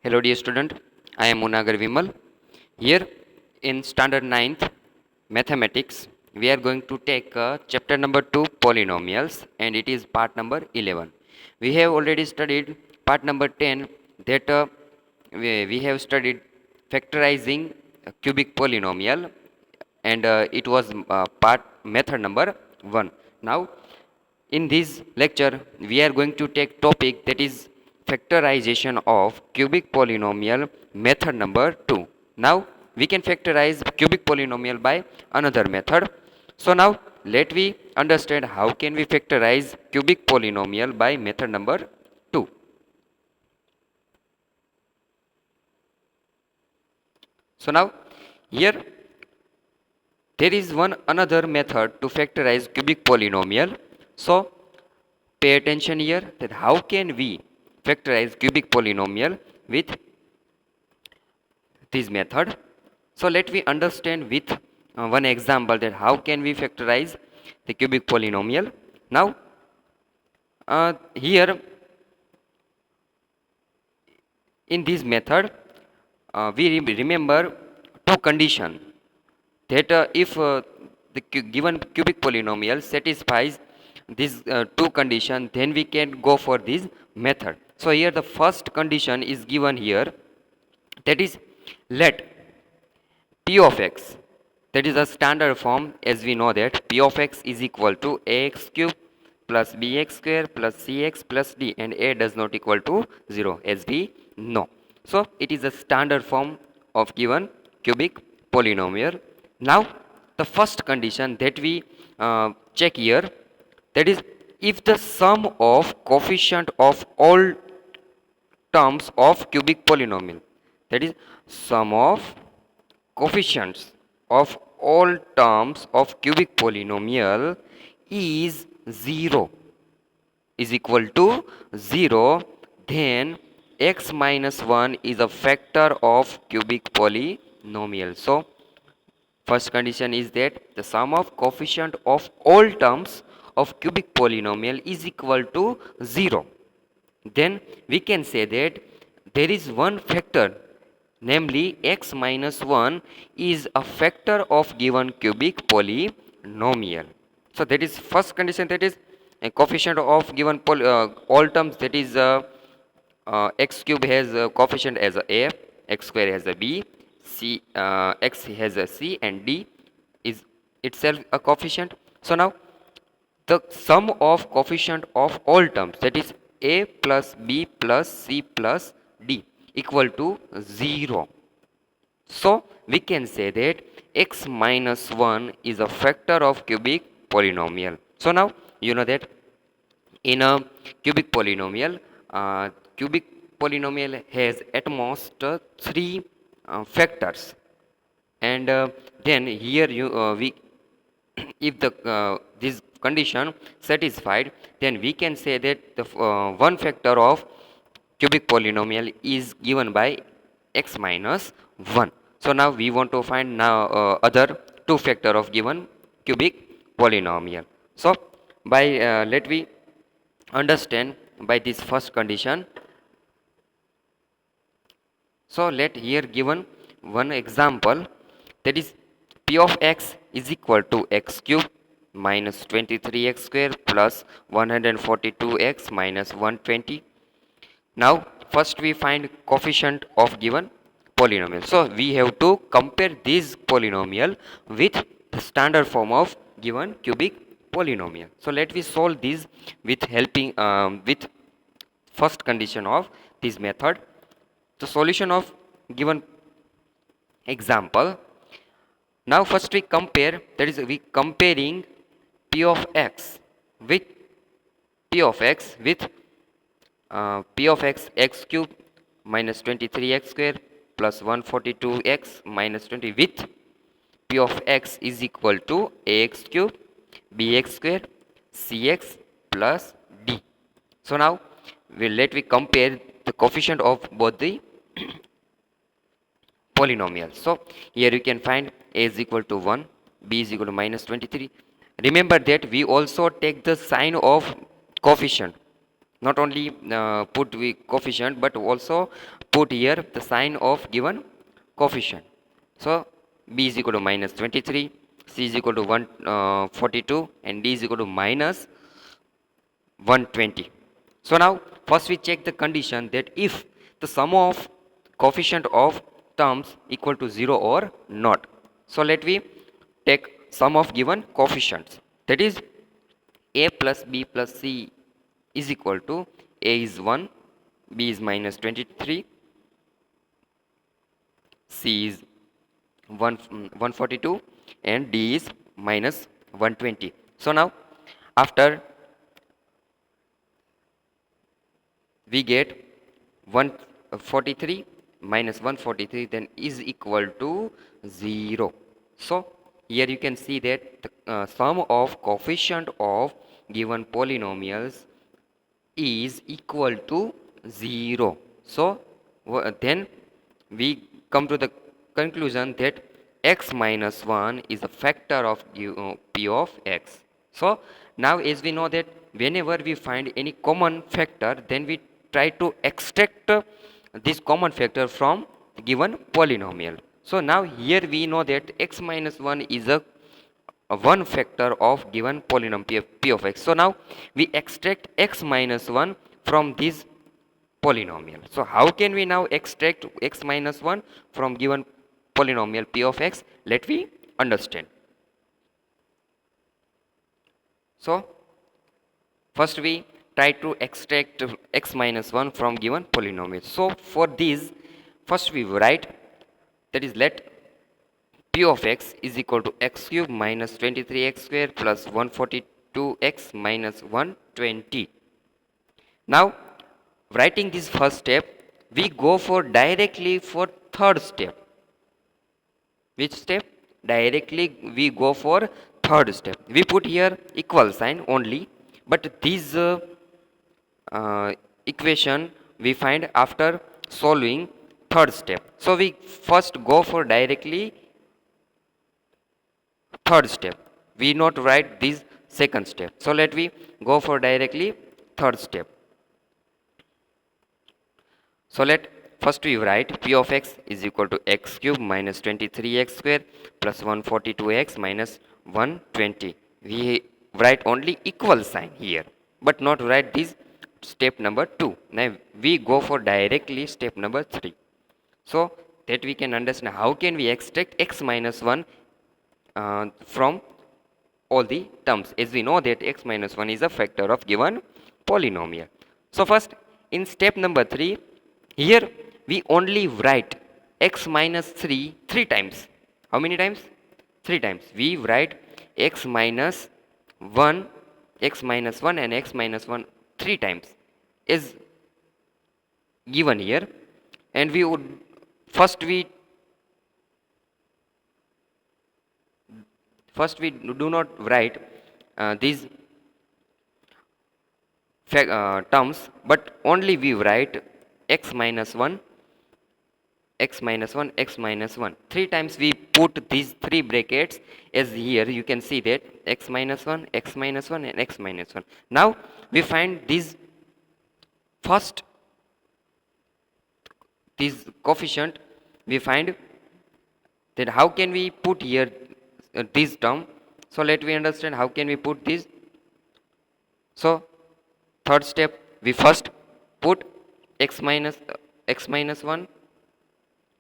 Hello dear student, I am Munagar Vimal. Here in standard 9th mathematics, we are going to take chapter number 2 polynomials and it is part number 11. We have already studied part number 10 that we have studied factorizing a cubic polynomial and it was part method number 1. Now in this lecture, we are going to take topic that is factorization of cubic polynomial method number 2. Now, we can factorize cubic polynomial by another method. So now, let we understand how can we factorize cubic polynomial by method number 2. So now, here there is one another method to factorize cubic polynomial. So, pay attention here that how can we factorize cubic polynomial with this method. So let me understand with one example that how can we factorize the cubic polynomial. Now here in this method we remember two conditions that if the given cubic polynomial satisfies these two conditions, then we can go for this method. So here the first condition is given here, that is let p of x, that is a standard form, as we know that p of x is equal to ax cube plus bx square plus cx plus d, and a does not equal to 0, as we know. So it is a standard form of given cubic polynomial. Now the first condition that we check here, that is if the sum of coefficient of all terms of cubic polynomial, that is sum of coefficients of all terms of cubic polynomial is 0, is equal to 0, then x minus 1 is a factor of cubic polynomial. So first condition is that the sum of coefficient of all terms of cubic polynomial is equal to 0. Then we can say that there is one factor, namely x minus 1 is a factor of given cubic polynomial. So that is first condition, that is a coefficient of given all terms, that is x cube has a coefficient as a, x square has a b, c x has a c, and d is itself a coefficient. So now the sum of coefficient of all terms, that is a plus b plus c plus d, equal to 0. So we can say that x minus 1 is a factor of cubic polynomial. So now you know that in a cubic polynomial has at most three factors, and then here we if the this condition satisfied, then we can say that the one factor of cubic polynomial is given by x minus 1. So now we want to find now other two factor of given cubic polynomial. So by let we understand by this first condition. So let here given one example, that is p of x is equal to x cube minus 23x square plus 142x minus 120. Now first we find coefficient of given polynomial. So we have to compare this polynomial with the standard form of given cubic polynomial. So let we solve this with helping with first condition of this method. The solution of given example. Now first we compare, that is we comparing p of x with p of x with p of x x cube minus 23x square plus 142x minus 20 with p of x is equal to ax cube bx square cx plus d. So now let we compare the coefficient of both the polynomials. So here you can find a is equal to 1, b is equal to minus 23. Remember that we also take the sign of coefficient, not only put the coefficient but also put here the sign of given coefficient. So b is equal to minus 23, c is equal to 142, and d is equal to minus 120. So now first we check the condition that if the sum of coefficient of terms equal to 0 or not. So let we take sum of given coefficients, that is a plus b plus c is equal to a is 1, b is minus 23, c is 142, and d is minus 120. So now after we get 143 minus 143 then is equal to 0. So here you can see that the sum of coefficient of given polynomials is equal to 0. So then we come to the conclusion that x minus 1 is a factor of p of x. So now as we know that whenever we find any common factor, then we try to extract this common factor from given polynomial. So now here we know that x minus 1 is a one factor of given polynomial p of x. So now we extract x minus 1 from this polynomial. So how can we now extract x minus 1 from given polynomial p of x? Let me understand. So first we try to extract x minus 1 from given polynomial. So for this, first we write, that is let p of x is equal to x cube minus 23x square plus 142x minus 120. Now writing this first step, we go for directly for third step. Which step? Directly we go for third step. We put here equal sign only, but this equation we find after solving third step. So we first go for directly third step. We not write this second step. So let we go for directly third step. So let first we write p of x is equal to x cube minus 23x square plus 142x minus 120. We write only equal sign here, but not write this step number 2. Now we go for directly step number 3. So that we can understand how can we extract x minus 1 from all the terms, as we know that x minus 1 is a factor of given polynomial. So first in step number 3, here we only write x minus 3 times. How many times? 3 times. We write x minus 1 and x minus 1 3 times is given here, and we would first we do not write these terms, but only we write x minus 1, x minus 1, x minus 1. 3 times we put these 3 brackets, as here you can see that x minus 1, x minus 1 and x minus 1. Now we find this first, this coefficient, we find that how can we put here this term. So let we understand how can we put this. So third step, we first put x minus 1,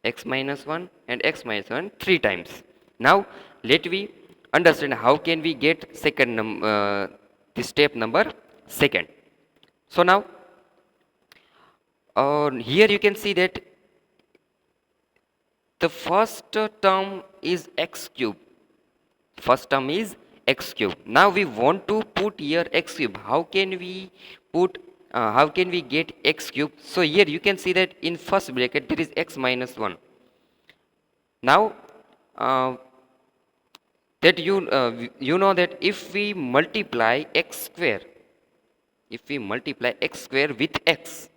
x minus 1 and x minus 1 3 times. Now let we understand how can we get second this step number second. So now here you can see that the first term is x cube. First term is x cube. Now we want to put here x cube. How can we put how can we get x cube? So here you can see that in first bracket there is x minus 1. Now that you know that if we multiply x square, with x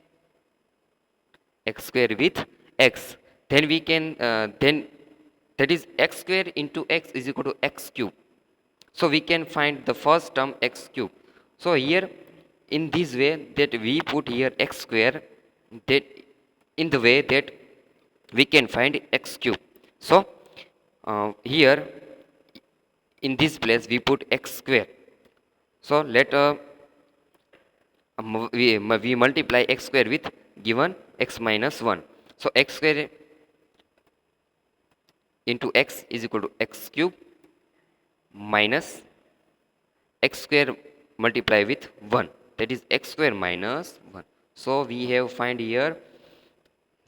square with x, then we can then that is x square into x is equal to x cube. So we can find the first term x cube. So here in this way that we put here x square, that in the way that we can find x cube. So here in this place we put x square. So let we multiply x square with given x minus 1. So x square into x is equal to x cube minus x square multiply with 1, that is x square minus 1. So we have find here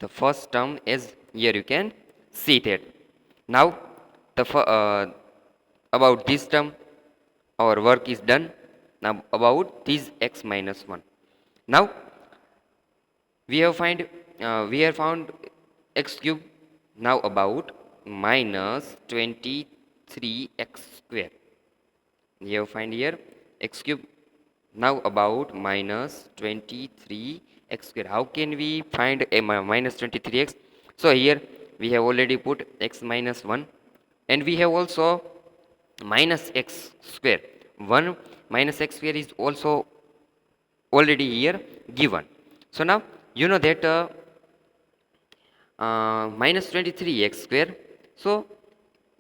the first term is here, you can see that. Now about this term our work is done. Now about this x minus 1. Now we have found x cube. Now about minus 23x square. We have find here x cube. Now about minus 23x square. How can we find a minus 23x? So here we have already put x minus 1, and we have also minus x square. 1 minus x square is also already here given. So now you know that minus 23x square. So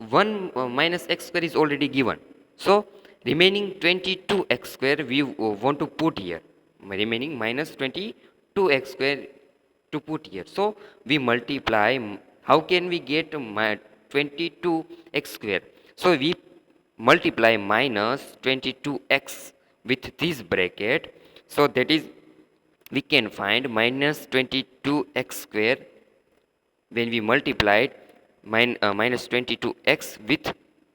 1 minus x square is already given. So remaining 22x square we want to put here. Remaining minus 22x square to put here. So we multiply. How can we get 22x square? So we multiply minus 22x with this bracket. So that is we can find minus 22x square when we multiplied minus 22x with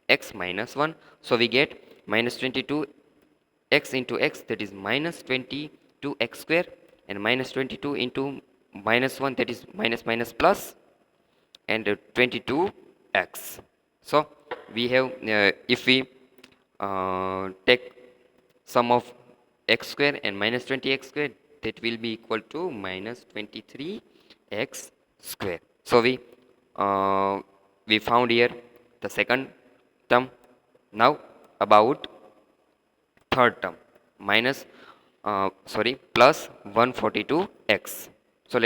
x minus 1. So we get minus 22x into x, that is minus 22x square, and minus 22 into minus 1, that is minus minus plus, and 22x. So we have if we take sum of x square and minus 20x square, that will be equal to minus 23x square. So we found here the second term. Now about third term, minus plus 142x. So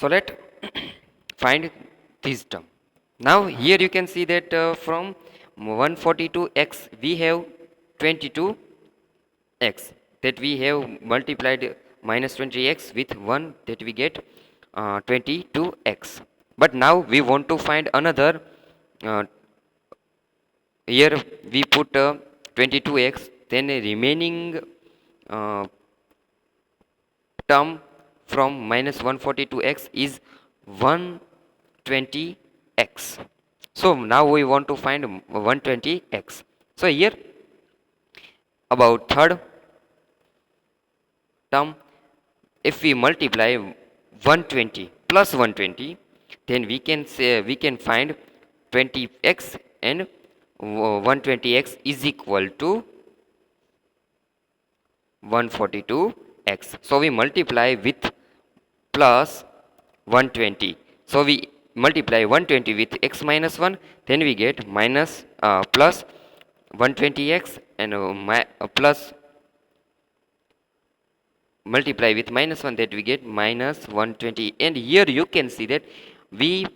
let find this term. Now here you can see that from 142x we have 22x, that we have multiplied minus 20x with 1, that we get 22x. But now we want to find another. Here we put 22x, then a remaining term from minus 142x is 120x. So now we want to find 120x. So here about third term, if we multiply 120 plus 120, then we can find 20x, and 120x is equal to 142x. So we multiply with plus 120. So we multiply 120 with x minus 1, then we get minus plus 120x, and plus multiply with minus 1, that we get minus 120. And here you can see that we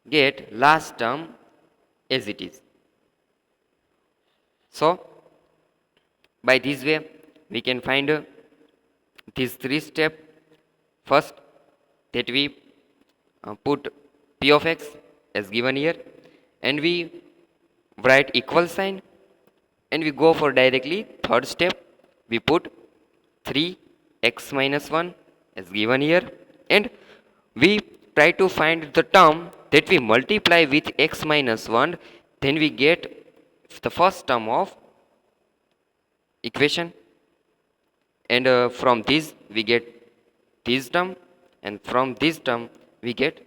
get last term as it is. So by this way we can find these three steps. First, that we put p of x as given here, and we write equal sign, and we go for directly third step. We put 3x minus 1 as given here, and we try to find the term that we multiply with x minus 1, then we get the first term of equation, and from this we get this term, and from this term we get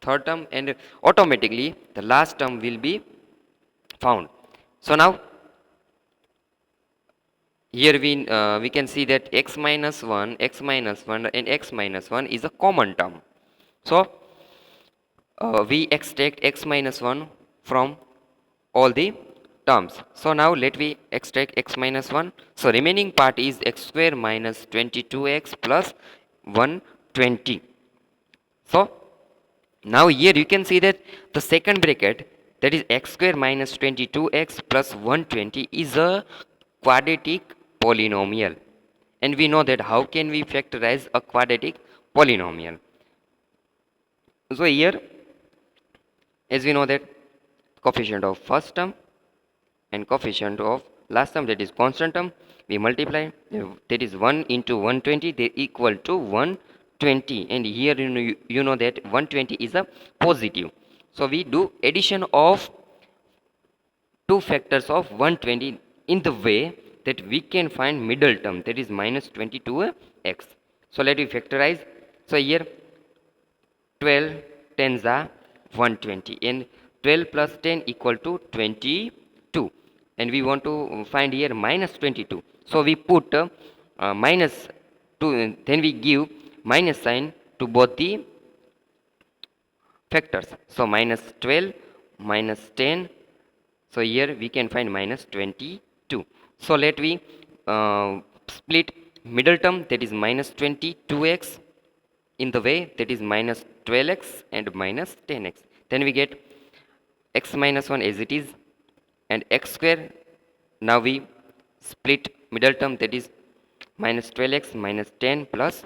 third term, and automatically the last term will be found. So now here we can see that x minus 1 and x minus 1 is a common term. So we extract x minus 1 from all the terms. So now let we extract x minus 1. So remaining part is x square minus 22x plus 1 20. So now here you can see that the second bracket, that is x square minus 22x plus 120, is a quadratic polynomial. And we know that how can we factorize a quadratic polynomial. So here, as we know that coefficient of first term and coefficient of last term, that is constant term, we multiply, that is 1 into 120, they equal to 120. And here you know that 120 is a positive, so we do addition of two factors of 120 in the way that we can find middle term, that is minus 22x. So let me factorize. So here 12 tens are 120, and 12 plus 10 equal to 22, and we want to find here minus 22. So we put minus 2, then we give minus sign to both the factors. So minus 12 minus 10, so here we can find minus 22. So let we split middle term, that is minus 22x, in the way that is minus 12x and minus 10x. Then we get x minus 1 as it is, and x square. Now we split middle term, that is minus 12x minus 10 plus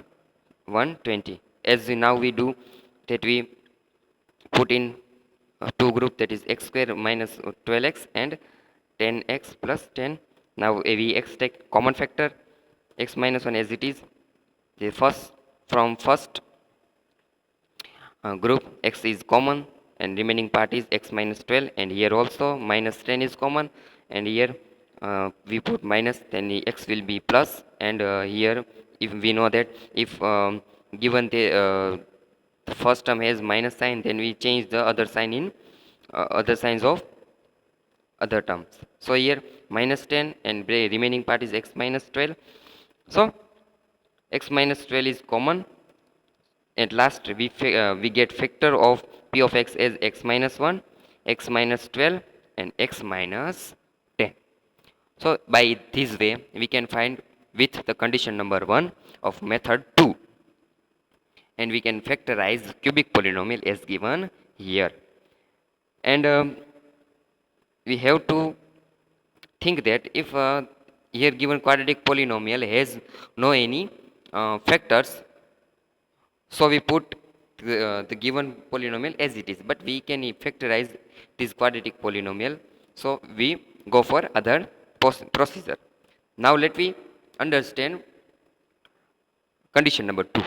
120. As now we do that, we put in two group, that is x square minus 12x and 10x plus 10. Now we take common factor, x minus 1 as it is, the first group x is common, and remaining part is x minus 12, and here also minus 10 is common, and here we put minus, then the x will be plus, and here if we know that if given the first term has minus sign, then we change the other sign in other signs of other terms. So here minus 10 and the remaining part is x minus 12. So x minus 12 is common. At last we get factor of p of x as x minus 1, x minus 12, and x minus 10. So by this way we can find with the condition number 1 of method 2, and we can factorize cubic polynomial as given here. And we have to think that if here given quadratic polynomial has no any factors, so we put the given polynomial as it is, but we can factorize this quadratic polynomial, so we go for other procedure. Now let me understand condition number 2.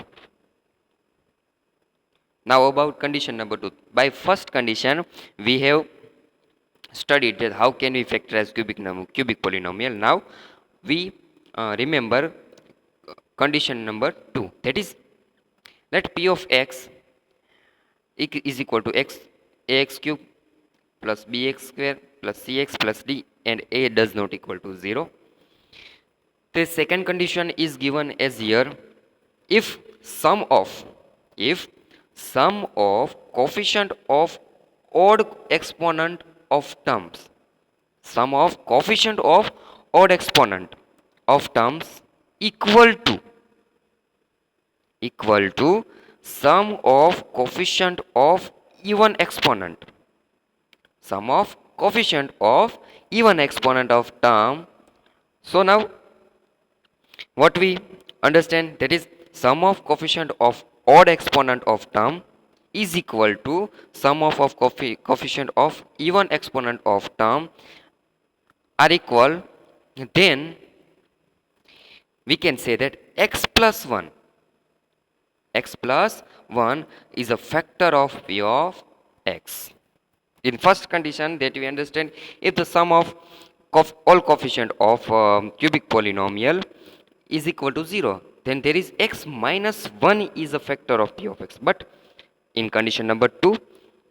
Now about condition number 2. By first condition we have studied that how can we factorize cubic polynomial. Now we remember condition number 2, that is let p of x is equal to ax cube plus bx square plus cx plus d, and a does not equal to 0. The second condition is given as here, if sum of coefficient of odd exponent of terms, sum of coefficient of odd exponent of terms equal to sum of coefficient of even exponent, sum of coefficient of even exponent of term. So now what we understand, that is sum of coefficient of odd exponent of term is equal to sum of coefficient of even exponent of term are equal, then we can say that x plus 1 is a factor of p of x. In first condition that we understand, if the sum of all coefficient of cubic polynomial is equal to 0, then there is x minus 1 is a factor of p of x. But in condition number 2,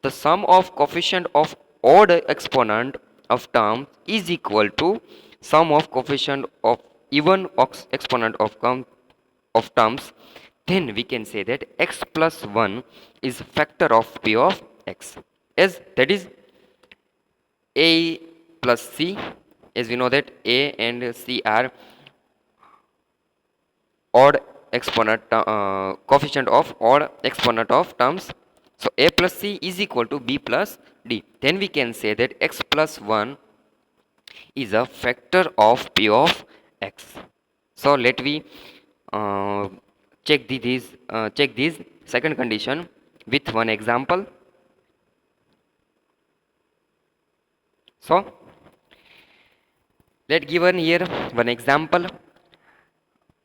the sum of coefficient of odd exponent of term is equal to sum of coefficient of even exponent of terms, then we can say that x plus 1 is factor of p of x, as that is a plus c, as we know that a and c are odd coefficient of odd exponent of terms. So a plus c is equal to b plus d. Then we can say that x plus 1 is a factor of p of x. So let we uh, check this second condition with one example. So let given here one example.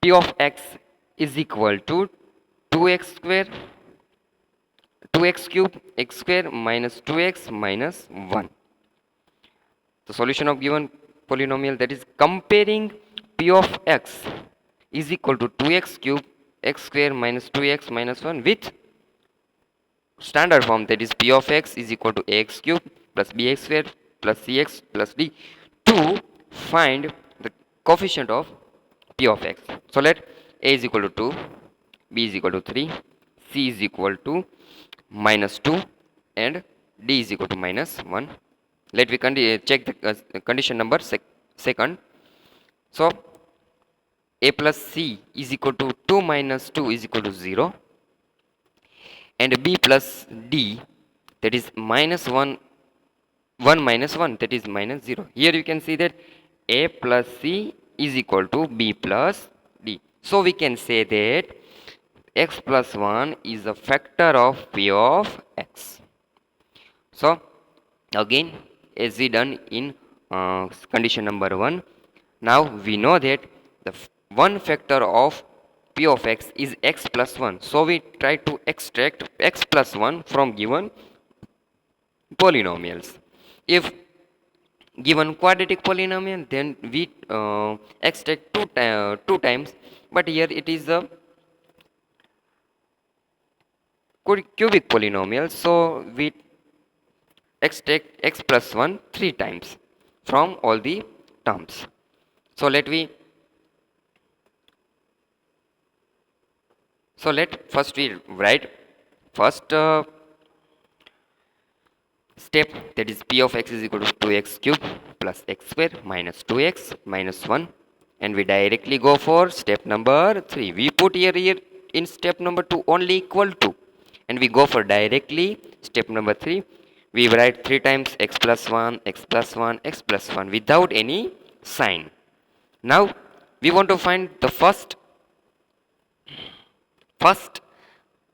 P of x is equal to 2x square 2x cube x square minus 2x minus 1. The solution of given polynomial, that is comparing p of x is equal to 2x cube x square minus 2x minus 1 with standard form, that is p of x is equal to ax cube plus bx square plus cx plus d, to find the coefficient of p of x. So let a is equal to 2, b is equal to 3, c is equal to minus 2 and d is equal to minus 1. Let we check the condition number second. So a plus c is equal to 2 minus 2 is equal to 0, and b plus d, that is minus 1 1 minus 1, that is minus 0. Here you can see that a plus c is equal to b plus d. So we can say that x plus 1 is a factor of p of x. So again, as we done in condition number 1, now we know that the one factor of p of x is x plus 1. So we try to extract x plus 1 from given polynomials. If given quadratic polynomial, then we extract two times, but here it is a cubic polynomial, so we extract x plus 1 three times from all the terms. So let first we write first step, that is p of x is equal to 2x cube plus x square minus 2x minus 1, and we directly go for step number 3. We put here in step number 2 only equal to, and we go for directly step number 3. We write 3 times x plus 1 x plus 1 x plus 1 without any sign. Now we want to find the first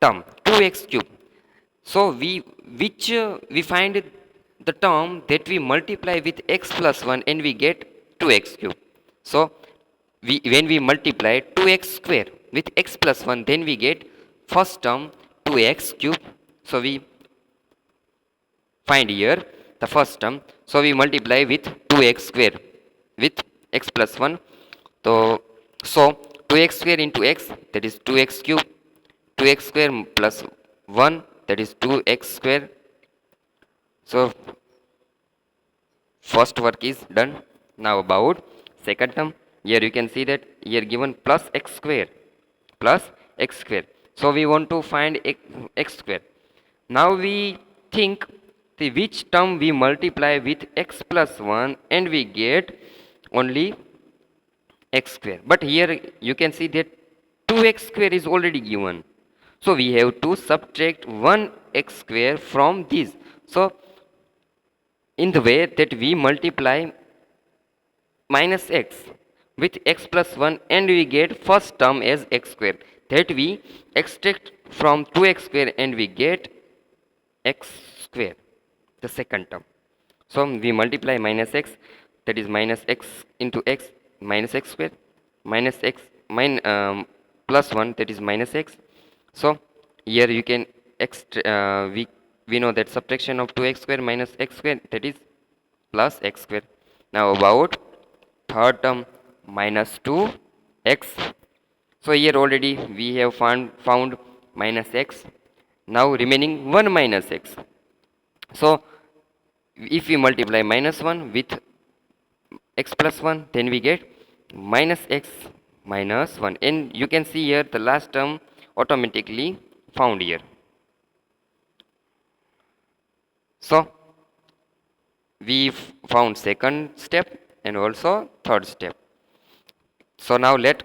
term, 2x cube. So we find the term that we multiply with x plus 1 and we get 2x cube. So when we multiply 2x square with x plus 1, then we get first term 2x cube. So we find here the first term. So we multiply with 2x square with x plus 1. So 2x square into x, that is 2x cube, 2x square plus 1, that is 2x square. So first work is done. Now about second term. Here you can see that here given plus x square plus x square. So we want to find x square. Now we think the which term we multiply with x plus 1 and we get only x square. But here you can see that 2x square is already given. So we have to subtract 1x square from this. So in the way that we multiply minus x with x plus 1 and we get first term as x square, that we extract from 2x square and we get x square, the second term. So we multiply minus x, that is minus x into x minus x square minus x plus 1, that is minus x. So here you can we know that subtraction of 2x square minus x square, that is plus x square. Now about third term, minus 2x. So here already we have found minus x. Now remaining 1 minus x. So if we multiply minus 1 with x plus 1, then we get minus x minus 1. And you can see here the last term automatically found here. So we found second step and also third step. So now let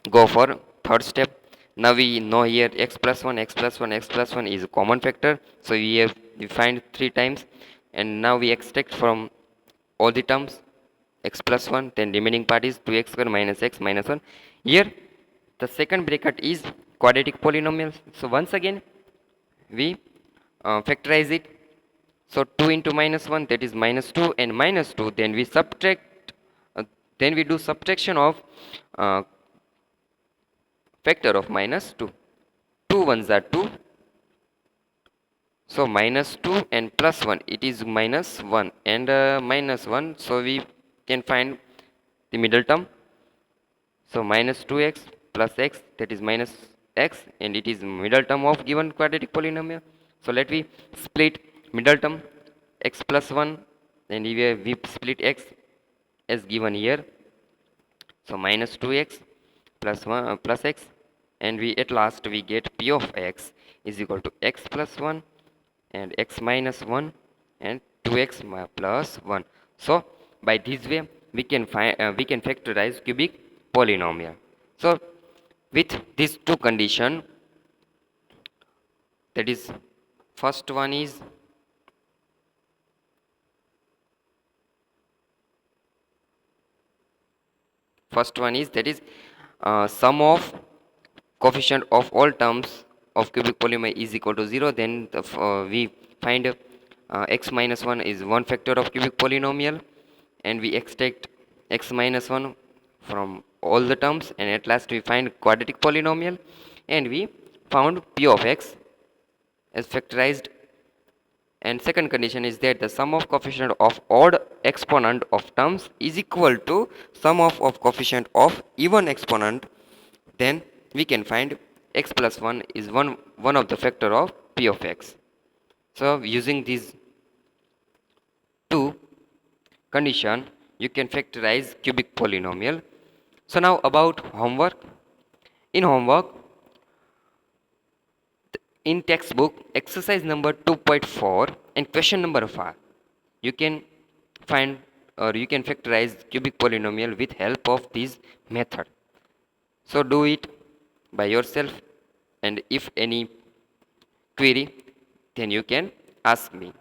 go for third step. Now we know here x plus 1, x plus 1, x plus 1 is a common factor. So we find 3 times, and now we extract from all the terms x plus 1, then remaining part is 2x square minus x minus 1. Here the second bracket is quadratic polynomial. So once again we factorize it. So 2 into minus 1, that is minus 2, and minus 2, then we subtract, then we do subtraction of uh, factor of minus 2. 2 ones are 2, so minus 2 and plus 1, it is minus 1 and minus 1, so we can find the middle term. So minus 2x plus x, that is minus x, and it is middle term of given quadratic polynomial. So let we split middle term x plus 1, and we split x as given here. So minus 2x plus 1 plus x, and we at last we get p of x is equal to x plus 1 and x minus 1 and 2x plus 1. So by this way we can find we can factorize cubic polynomial. So with these two condition, that is first one is that is sum of coefficient of all terms of cubic polynomial is equal to 0, then we find x minus 1 is one factor of cubic polynomial, and we extract x minus 1 from all the terms, and at last we find quadratic polynomial, and we found p of x as factorized. And second condition is that the sum of coefficient of odd exponent of terms is equal to sum of coefficient of even exponent, then we can find x plus 1 is one of the factor of p of x. So using these two condition, you can factorize cubic polynomial. So now about homework. In homework, in textbook exercise number 2.4 and question number 5, you can find or you can factorize cubic polynomial with help of this method. So do it by yourself, and if any query, then you can ask me.